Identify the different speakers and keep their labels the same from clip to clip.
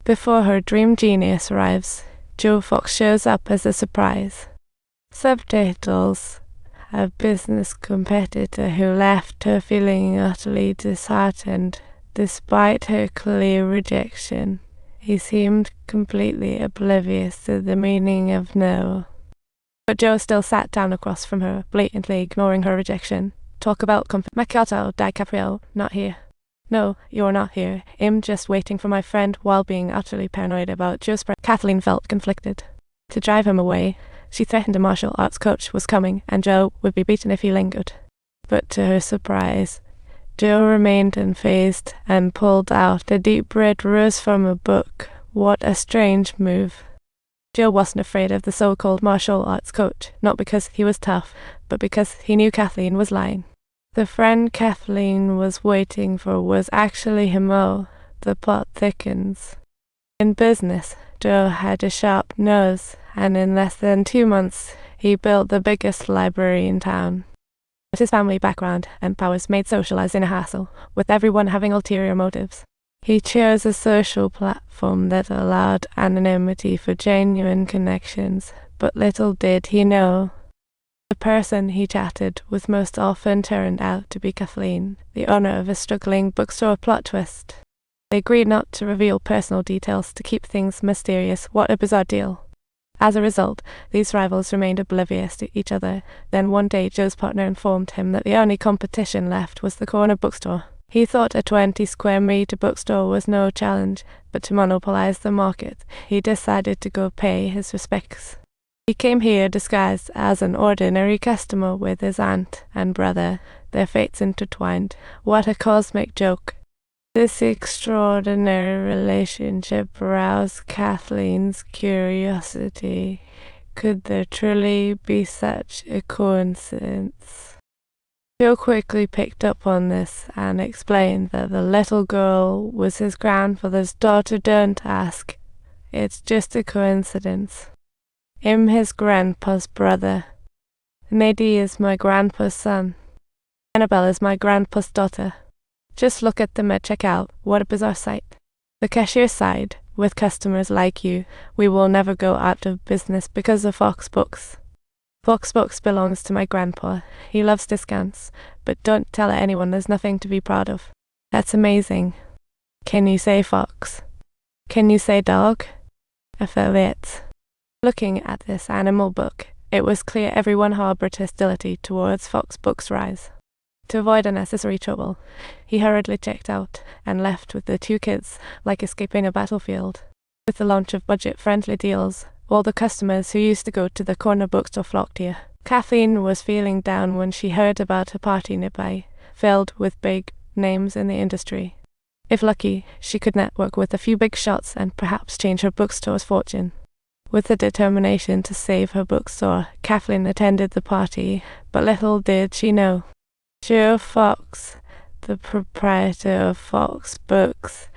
Speaker 1: Before her dream genius arrives, Joe Fox shows up as a surprise. Subtitles: a business competitor who left her feeling utterly disheartened despite her clear rejection. He seemed completely oblivious to the meaning of no. But Joe still sat down across from her, blatantly ignoring her rejection. Talk about Macchiato DiCaprio, not here. No, you're not here. I'm just waiting for my friend while being utterly paranoid about Joe's friend. Kathleen felt conflicted. To drive him away, she threatened a martial arts coach was coming and Joe would be beaten if he lingered. But to her surprise, Joe remained unfazed and pulled out a deep red rose from a book. What a strange move. Joe wasn't afraid of the so-called martial arts coach, not because he was tough, but because he knew Kathleen was lying. The friend Kathleen was waiting for was actually Himo. The plot thickens. In business, Joe had a sharp nose, and in less than 2 months, he built the biggest library in town. But his family background and powers made socializing a hassle, with everyone having ulterior motives. He chose a social platform that allowed anonymity for genuine connections, but little did he know the person he chatted with most often turned out to be Kathleen, the owner of a struggling bookstore. Plot twist. They agreed not to reveal personal details to keep things mysterious. What a bizarre deal. As a result, these rivals remained oblivious to each other. Then one day Joe's partner informed him that the only competition left was the corner bookstore. He thought a 20 square meter bookstore was no challenge, but to monopolize the market, he decided to go pay his respects. He came here disguised as an ordinary customer with his aunt and brother, their fates intertwined. What a cosmic joke. This extraordinary relationship roused Kathleen's curiosity. Could there truly be such a coincidence? Joe quickly picked up on this and explained that the little girl was his grandfather's daughter. Don't ask. It's just a coincidence. I'm his grandpa's brother. Nadie is my grandpa's son. Annabelle is my grandpa's daughter. Just look at them at checkout. What a bizarre sight. The cashier sighed. With customers like you, we will never go out of business because of Fox Books. Fox Books belongs to my grandpa. He loves discounts, but don't tell anyone. There's nothing to be proud of. That's amazing. Can you say fox? Can you say dog? Affiliates. Looking at this animal book, it was clear everyone harbored hostility towards Fox Books' rise. To avoid unnecessary trouble, he hurriedly checked out and left with the 2 kids, like escaping a battlefield. With the launch of budget-friendly deals, all the customers who used to go to the corner bookstore flocked here. Kathleen was feeling down when she heard about a party nearby, filled with big names in the industry. If lucky, she could network with a few big shots and perhaps change her bookstore's fortune. With the determination to save her bookstore, Kathleen attended the party, but little did she know. Joe Fox, the proprietor of Fox Books,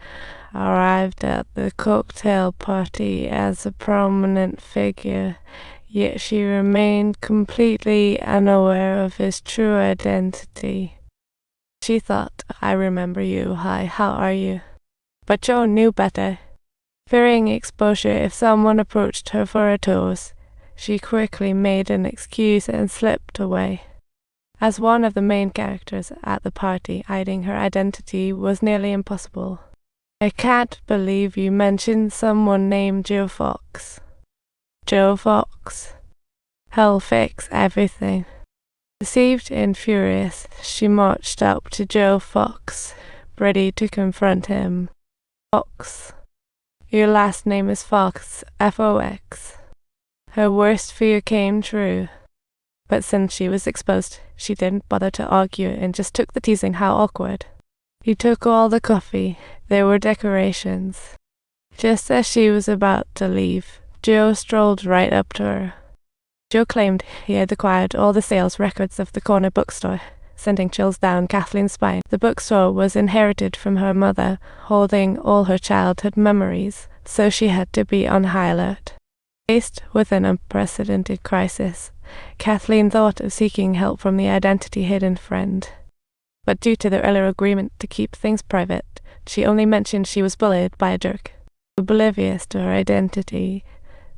Speaker 1: arrived at the cocktail party as a prominent figure, yet she remained completely unaware of his true identity. She thought, I remember you, hi, how are you? But Joe knew better. Fearing exposure if someone approached her for a toast, she quickly made an excuse and slipped away. As one of the main characters at the party, hiding her identity was nearly impossible. I can't believe you mentioned someone named Joe Fox. Joe Fox. He'll fix everything. Deceived and furious, she marched up to Joe Fox, ready to confront him. Fox. Your last name is Fox, F-O-X. Her worst fear came true. But since she was exposed, she didn't bother to argue and just took the teasing. How awkward. He took all the coffee. There were decorations. Just as she was about to leave, Joe strolled right up to her. Joe claimed he had acquired all the sales records of the corner bookstore, sending chills down Kathleen's spine. The bookstore was inherited from her mother, holding all her childhood memories, so she had to be on high alert. Faced with an unprecedented crisis, Kathleen thought of seeking help from the identity-hidden friend. But due to their earlier agreement to keep things private, she only mentioned she was bullied by a jerk. Oblivious to her identity,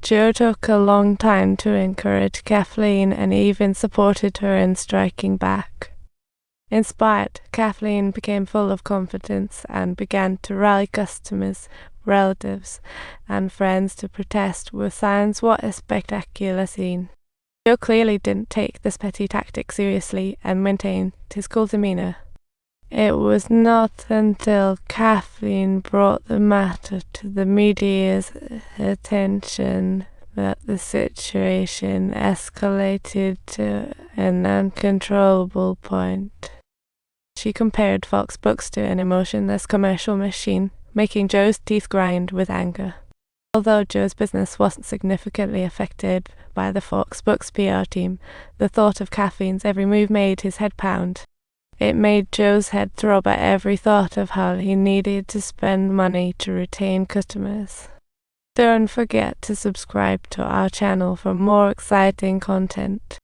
Speaker 1: Jo took a long time to encourage Kathleen and even supported her in striking back. Inspired, Kathleen became full of confidence and began to rally customers, relatives, and friends to protest with signs. What a spectacular scene. Jo clearly didn't take this petty tactic seriously and maintained his cool demeanor. It was not until Kathleen brought the matter to the media's attention that the situation escalated to an uncontrollable point. She compared Fox Books to an emotionless commercial machine, making Jo's teeth grind with anger. Although Jo's business wasn't significantly affected by the Fox Books PR team, the thought of Kathleen's every move made his head pound. It made Jo's head throb at every thought of how he needed to spend money to retain customers. Don't forget to subscribe to our channel for more exciting content.